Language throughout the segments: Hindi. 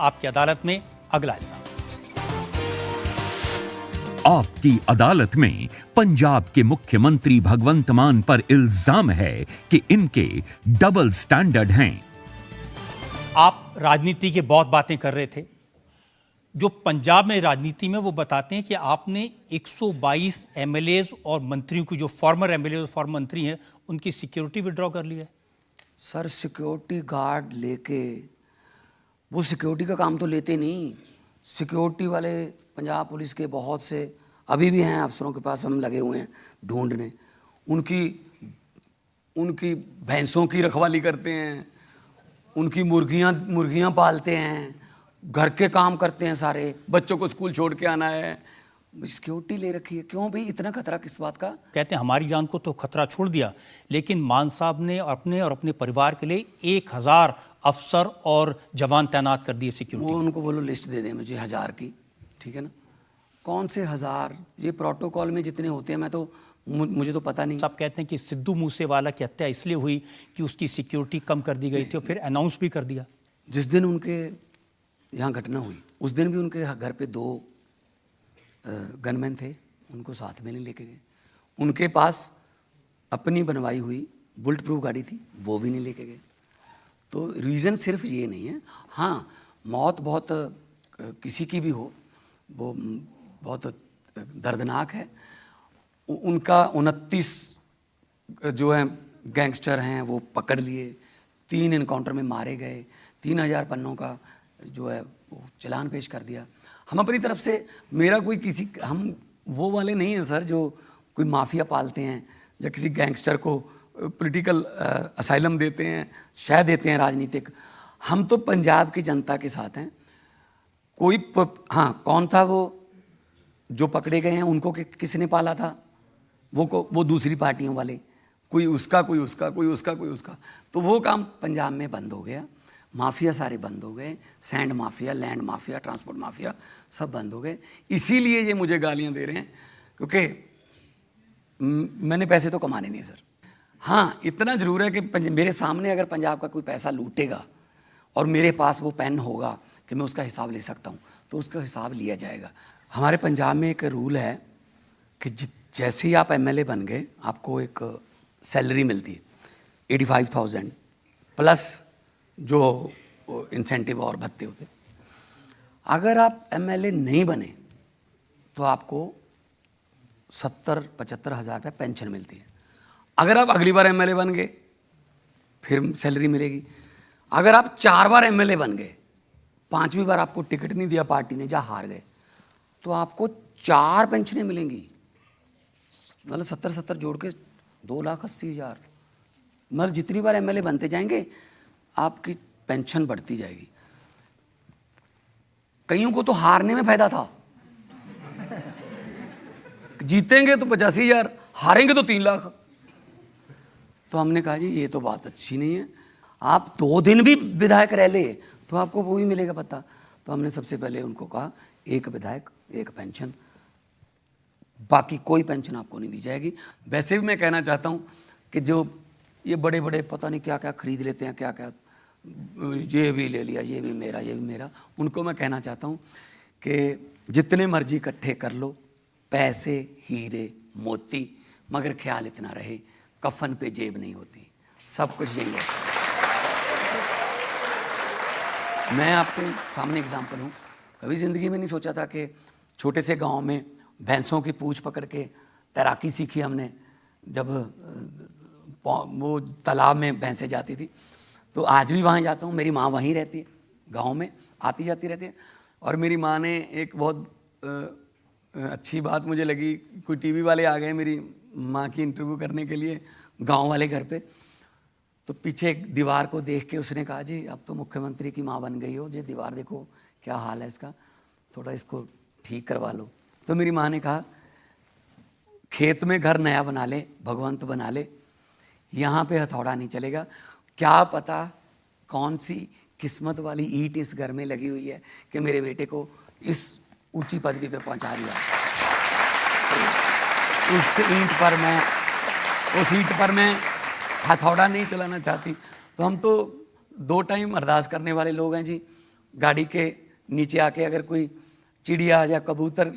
आपकी अदालत में अगला इल्जाम। आपकी अदालत में पंजाब के मुख्यमंत्री भगवंत मान पर इल्जाम है कि इनके डबल स्टैंडर्ड हैं। आप राजनीति की बहुत बातें कर रहे थे। जो पंजाब में राजनीति में वो बताते हैं कि आपने 122 एमएलएज और मंत्रियों की, जो फॉर्मर एमएलए और फॉर्मर मंत्री हैं, उनकी सिक्योरिटी विड्रॉ कर ली है। सर सिक्योरिटी गार्ड लेके, वो सिक्योरिटी का काम तो लेते नहीं। सिक्योरिटी वाले पंजाब पुलिस के बहुत से अभी भी हैं अफसरों के पास, हम लगे हुए हैं ढूंढने। उनकी भैंसों की रखवाली करते हैं, उनकी मुर्गियां पालते हैं, घर के काम करते हैं सारे, बच्चों को स्कूल छोड़ के आना है, सिक्योरिटी ले रखी है। क्यों भाई, इतना खतरा किस बात का? कहते हैं हमारी जान को तो खतरा छोड़ दिया, लेकिन मान साहब ने अपने और अपने परिवार के लिए 1000 अफसर और जवान तैनात कर दिए सिक्योरिटी। वो उनको बोलो लिस्ट दे दें मुझे 1000 की, ठीक है ना? कौन से 1000? ये प्रोटोकॉल में जितने होते हैं, मैं तो मुझे तो पता नहीं। सब कहते हैं कि सिद्धू मूसेवाला की हत्या इसलिए हुई कि उसकी सिक्योरिटी कम कर दी गई थी और फिर अनाउंस भी कर दिया। जिस दिन उनके यहाँ घटना हुई उस दिन भी उनके घर पे 2 गनमैन थे, उनको साथ में नहीं लेके गए। उनके पास अपनी बनवाई हुई बुलेट प्रूफ गाड़ी थी, वो भी नहीं लेके गए। तो रीज़न सिर्फ ये नहीं है। हाँ, मौत बहुत किसी की भी हो, वो बहुत दर्दनाक है। उनका 29 जो है गैंगस्टर हैं वो पकड़ लिए, 3 इनकाउंटर में मारे गए, 3000 पन्नों का जो है वो चालान पेश कर दिया। हम अपनी तरफ से, मेरा कोई किसी, हम वो वाले नहीं हैं सर जो कोई माफिया पालते हैं या किसी गैंगस्टर को पॉलिटिकल असाइलम देते हैं, शह देते हैं राजनीतिक। हम तो पंजाब की जनता के साथ हैं। हाँ, कौन था वो जो पकड़े गए हैं, उनको किसने पाला था? वो दूसरी पार्टियों वाले, कोई उसका कोई उसका, कोई उसका कोई उसका। तो वो काम पंजाब में बंद हो गया। माफिया सारे बंद हो गए, sand mafia, land mafia, transport mafia सब बंद हो गए। इसीलिए ये मुझे गालियां दे रहे हैं, क्योंकि मैंने पैसे तो कमाने नहीं सर। हाँ, इतना ज़रूर है कि मेरे सामने अगर पंजाब का कोई पैसा लूटेगा और मेरे पास वो पेन होगा कि मैं उसका हिसाब ले सकता हूँ, तो उसका हिसाब लिया जाएगा। हमारे पंजाब में एक रूल है कि जैसे ही आप एमएलए बन गए, आपको एक सैलरी मिलती है 85,000 प्लस जो इंसेंटिव और भत्ते होते। अगर आप एमएलए नहीं बने तो आपको 70-75 हज़ार रुपये पेंशन मिलती है। अगर आप अगली बार एमएलए बन गए फिर सैलरी मिलेगी। अगर आप 4 बार एमएलए बन गए, 5वीं बार आपको टिकट नहीं दिया पार्टी ने, जहाँ हार गए, तो आपको 4 पेंशनें मिलेंगी। मतलब 70-70 जोड़ के 2,80,000। मतलब जितनी बार एमएलए बनते जाएंगे आपकी पेंशन बढ़ती जाएगी। कईयों को तो हारने में फायदा था, जीतेंगे तो 85,000, हारेंगे तो 3 लाख। तो हमने कहा जी ये तो बात अच्छी नहीं है, आप 2 दिन भी विधायक रह ले तो आपको वो भी मिलेगा पता। तो हमने सबसे पहले उनको कहा 1 विधायक 1 पेंशन, बाकी कोई पेंशन आपको नहीं दी जाएगी। वैसे भी मैं कहना चाहता हूँ कि जो ये बड़े बड़े पता नहीं क्या क्या खरीद लेते हैं, क्या क्या, ये भी ले लिया, ये भी मेरा, ये भी मेरा, उनको मैं कहना चाहता हूँ कि जितने मर्जी इकट्ठे कर लो, पैसे, हीरे, मोती, मगर ख्याल इतना रहे कफन पे जेब नहीं होती। सब कुछ यही होता है। मैं आपके सामने एग्जाम्पल हूँ। कभी ज़िंदगी में नहीं सोचा था कि छोटे से गांव में भैंसों की पूँछ पकड़ के तैराकी सीखी हमने। जब वो तालाब में भैंसें जाती थी, तो आज भी वहाँ जाता हूँ। मेरी माँ वहीं रहती है, गांव में आती जाती रहती है। और मेरी माँ ने एक बहुत अच्छी बात मुझे लगी, कोई टीवी वाले आ गए मेरी माँ की इंटरव्यू करने के लिए गांव वाले घर पे, तो पीछे एक दीवार को देख के उसने कहा जी अब तो मुख्यमंत्री की माँ बन गई हो, ये दीवार देखो क्या हाल है इसका, थोड़ा इसको ठीक करवा लो। तो मेरी माँ ने कहा खेत में घर नया बना ले, भगवंत बना ले, यहाँ पे हथौड़ा नहीं चलेगा। क्या पता कौन सी किस्मत वाली ईंट इस घर में लगी हुई है कि मेरे बेटे को इस ऊंची पदवी पे पहुंचा दिया। उस ईंट पर मैं हथौड़ा नहीं चलाना चाहती। तो हम तो 2 टाइम अरदास करने वाले लोग हैं जी। गाड़ी के नीचे आके अगर कोई चिड़िया या कबूतर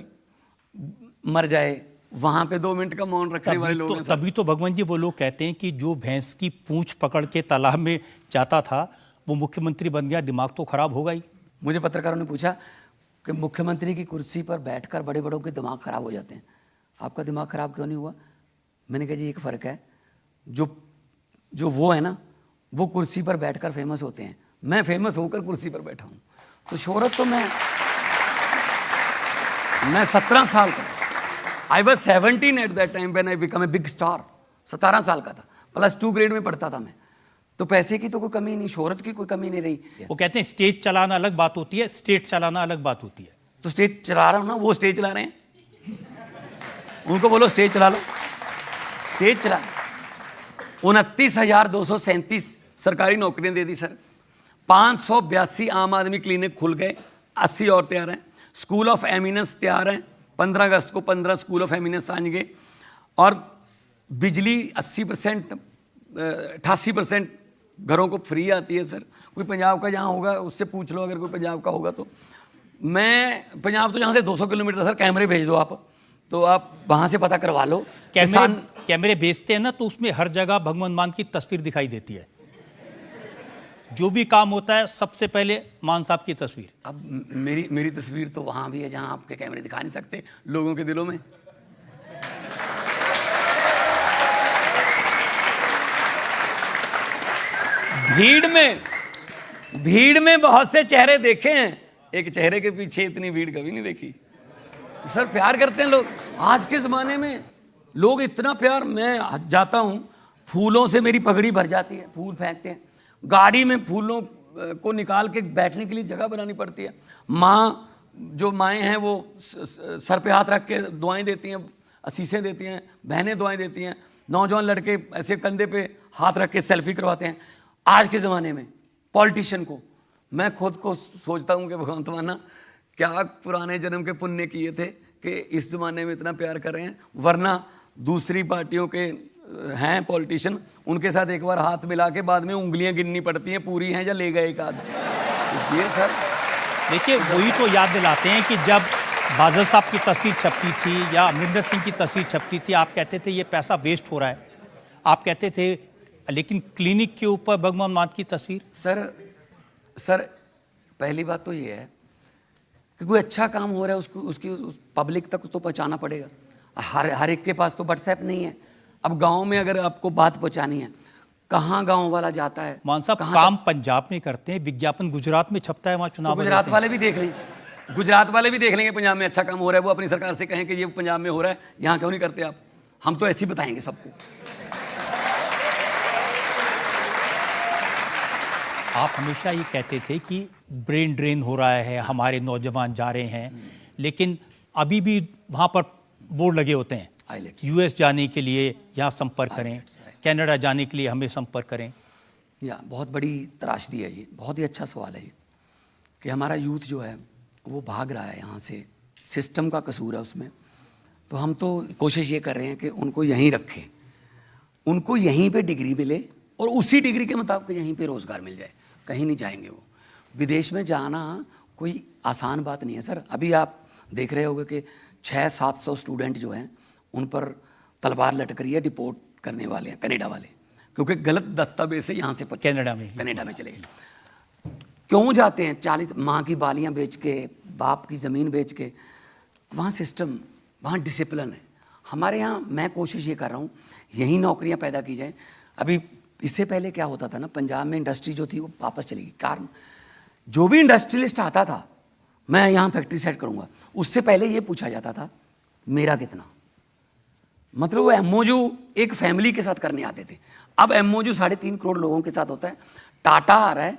मर जाए, वहां पे 2 मिनट का मौन रखने वाले लोग हैं। तभी तो भगवान जी वो लोग कहते हैं कि जो भैंस की पूंछ पकड़ के तालाब में जाता था वो मुख्यमंत्री बन गया, दिमाग तो खराब होगा ही। मुझे पत्रकारों ने पूछा कि मुख्यमंत्री की कुर्सी पर बैठकर बड़े बड़ों के दिमाग खराब हो जाते हैं, आपका दिमाग खराब क्यों नहीं हुआ? मैंने कहा जी एक फ़र्क है, जो वो है ना वो कुर्सी पर बैठकर फेमस होते हैं, मैं फेमस होकर कुर्सी पर बैठा हूँ। तो शोहरत तो मैं 17 साल का, I was 17 at that time when I become a big star. 17 साल का था, +2 ग्रेड में पढ़ता था मैं। तो पैसे की तो कोई कमी नहीं, शोहरत की कोई कमी नहीं रही। वो कहते हैं स्टेज चलाना अलग बात होती है, स्टेट चलाना अलग बात होती है। तो स्टेज चला रहा हूँ ना, वो स्टेज चला रहे हैं, उनको बोलो स्टेज चला लो, स्टेज चला। 29,237 सरकारी नौकरियां दे दी सर, 582 आम आदमी क्लिनिक खुल गए, 80 और तैयार हैं, स्कूल ऑफ एमिनेंस तैयार हैं, 15 अगस्त को 15 स्कूल ऑफ एमिनेंस आएंगे, और बिजली 80%, 88% घरों को फ्री आती है सर। कोई पंजाब का जहाँ होगा उससे पूछ लो, अगर कोई पंजाब का होगा तो। मैं पंजाब तो यहाँ से 200 किलोमीटर सर, कैमरे भेज दो आप, तो आप वहाँ से पता करवा लो। कैमरे भेजते हैं ना तो उसमें हर जगह भगवंत मान की तस्वीर दिखाई देती है, जो भी काम होता है सबसे पहले मान साहब की तस्वीर। अब मेरी तस्वीर तो वहाँ भी है जहाँ आपके कैमरे दिखा नहीं सकते लोगों के दिलों में। भीड़ में बहुत से चेहरे देखे हैं, एक चेहरे के पीछे इतनी भीड़ कभी नहीं देखी। सर प्यार करते हैं लोग, आज के ज़माने में लोग इतना प्यार। मैं जाता हूँ, फूलों से मेरी पगड़ी भर जाती है, फूल फेंकते हैं, गाड़ी में फूलों को निकाल के बैठने के लिए जगह बनानी पड़ती है। माँ, जो माएँ हैं वो सर पे हाथ रख के दुआएं देती हैं, असीसें देती हैं, बहनें दुआएं देती हैं, नौजवान लड़के ऐसे कंधे पे हाथ रख के सेल्फी करवाते हैं। आज के ज़माने में पॉलिटिशियन को, मैं खुद को सोचता हूँ कि भगवंत माना क्या पुराने जन्म के पुण्य किए थे कि इस ज़माने में इतना प्यार कर रहे हैं, वरना दूसरी पार्टियों के हैं पॉलिटिशियन, उनके साथ एक बार हाथ मिला के बाद में उंगलियां गिननी पड़ती हैं पूरी हैं या ले गए एक आध। ये सर देखिए वही तो याद दिलाते हैं कि जब बादल साहब की तस्वीर छपती थी या अमरिंदर सिंह की तस्वीर छपती थी, आप कहते थे ये पैसा वेस्ट हो रहा है, आप कहते थे, लेकिन क्लिनिक के ऊपर भगवान मान की तस्वीर। सर पहली बात तो ये है कि कोई अच्छा काम हो रहा है उसकी पब्लिक तक तो पहुंचाना पड़ेगा। हर एक के पास तो व्हाट्सएप नहीं है। अब गांव में अगर आपको बात पहुंचानी है, कहाँ गांव वाला जाता है? मान साहब काम पंजाब में करते हैं, विज्ञापन गुजरात में छपता है, वहाँ चुनाव। तो गुजरात वाले भी देख लें, गुजरात वाले भी देख लेंगे पंजाब में अच्छा काम हो रहा है, वो अपनी सरकार से कहें कि ये पंजाब में हो रहा है, यहाँ क्यों नहीं करते आप? हम तो ऐसे ही बताएंगे सबको। आप हमेशा ये कहते थे कि ब्रेन ड्रेन हो रहा है, हमारे नौजवान जा रहे हैं, लेकिन अभी भी वहाँ पर बोर्ड लगे होते हैं, यूएस जाने के लिए यहाँ संपर्क करें, कनाडा जाने के लिए हमें संपर्क करें। या बहुत बड़ी त्रासदी है ये, बहुत ही अच्छा सवाल है ये कि हमारा यूथ जो है वो भाग रहा है यहाँ से, सिस्टम का कसूर है उसमें। तो हम तो कोशिश ये कर रहे हैं कि उनको यहीं रखें, उनको यहीं पे डिग्री मिले और उसी डिग्री के मुताबिक यहीं पे रोज़गार मिल जाए, कहीं नहीं जाएंगे वो। विदेश में जाना कोई आसान बात नहीं है सर। अभी आप देख रहे होंगे कि 600-700 स्टूडेंट जो हैं उन पर तलवार लटक रही है, डिपोर्ट करने वाले हैं कनाडा वाले, क्योंकि गलत दस्तावेज से यहाँ से कनाडा में चले गए। क्यों जाते हैं? 40 माँ की बालियाँ बेच के, बाप की ज़मीन बेच के। वहाँ सिस्टम, वहाँ डिसिप्लिन है। हमारे यहाँ मैं कोशिश ये कर रहा हूँ यहीं नौकरियाँ पैदा की जाएँ। अभी इससे पहले क्या होता था ना, पंजाब में इंडस्ट्री जो थी वो वापस चली गई। कारण जो भी इंडस्ट्रियलिस्ट आता था, मैं यहाँ फैक्ट्री सेट करूँगा, उससे पहले ये पूछा जाता था मेरा कितना। मतलब वो एमओयू एक फैमिली के साथ करने आते थे। अब एमओयू 3.5 करोड़ लोगों के साथ होता है। टाटा आ रहा है,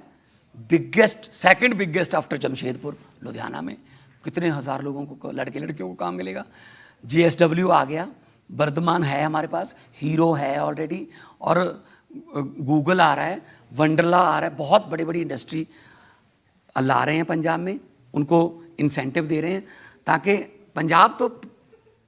biggest, second biggest after Jamshedpur, Ludhiana में कितने हज़ार लोगों को, लड़के लड़कियों को काम मिलेगा। GSW आ गया, वर्धमान है हमारे पास, हीरो है ऑलरेडी, और गूगल आ रहा है, वंडरला आ रहा है। बहुत बड़ी बड़ी इंडस्ट्री ला रहे हैं पंजाब में, उनको इंसेंटिव दे रहे हैं, ताकि पंजाब तो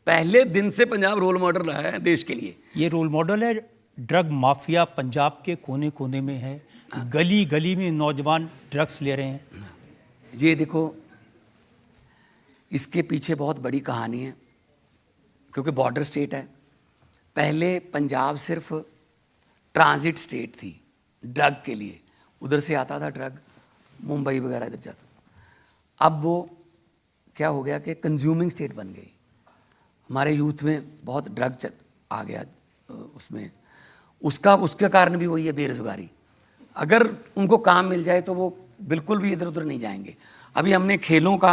पहले दिन से पंजाब रोल मॉडल रहा है देश के लिए। ये रोल मॉडल है। ड्रग माफिया पंजाब के कोने कोने में है, गली गली में नौजवान ड्रग्स ले रहे हैं, ये देखो, इसके पीछे बहुत बड़ी कहानी है, क्योंकि बॉर्डर स्टेट है। पहले पंजाब सिर्फ ट्रांजिट स्टेट थी ड्रग के लिए, उधर से आता था ड्रग, मुंबई वगैरह इधर जाता। अब वो क्या हो गया कि कंज्यूमिंग स्टेट बन गई। हमारे यूथ में बहुत ड्रग आ गया उसमें, उसके कारण भी वही है बेरोज़गारी। अगर उनको काम मिल जाए तो वो बिल्कुल भी इधर उधर नहीं जाएंगे। अभी हमने खेलों का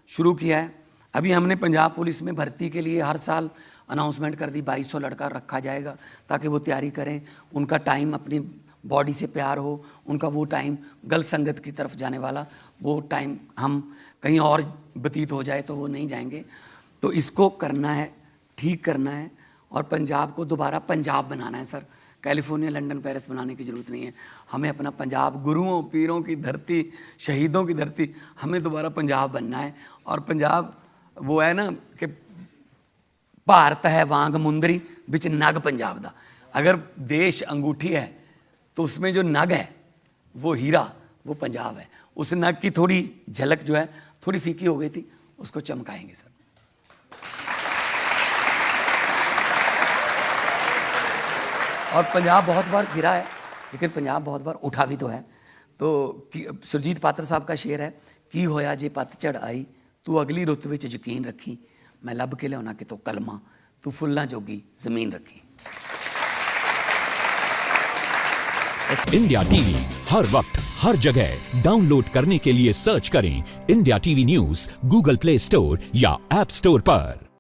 शुरू किया है, अभी हमने पंजाब पुलिस में भर्ती के लिए हर साल अनाउंसमेंट कर दी, 2200 लड़का रखा जाएगा ताकि वो तैयारी करें। उनका टाइम अपनी बॉडी से प्यार हो, उनका वो टाइम गलत संगत की तरफ जाने वाला वो टाइम हम कहीं और व्यतीत हो जाए तो वो नहीं जाएंगे। तो इसको करना है, ठीक करना है, और पंजाब को दोबारा पंजाब बनाना है सर। कैलिफोर्निया, लंदन, पेरिस बनाने की ज़रूरत नहीं है। हमें अपना पंजाब, गुरुओं पीरों की धरती, शहीदों की धरती, हमें दोबारा पंजाब बनना है। और पंजाब वो है ना कि भारत है वांग मुंदरी बिच नग पंजाब दा। अगर देश अंगूठी है तो उसमें जो नग है वो हीरा, वो पंजाब है। उस नग की थोड़ी झलक जो है थोड़ी फीकी हो गई थी, उसको चमकाएंगे सर। और पंजाब बहुत बार गिरा है, लेकिन पंजाब बहुत बार उठा भी तो है। तो सुरजीत पात्र साहब का शेर है, की होया जे पतझड़ आई, तू अगली रुत विच यकीन रखी, मैं लब के लियाना कि तो कलमा, तू फुल्लां जोगी जमीन रखी। इंडिया टीवी हर वक्त हर जगह डाउनलोड करने के लिए सर्च करें India TV news Google play store या ऐप स्टोर पर।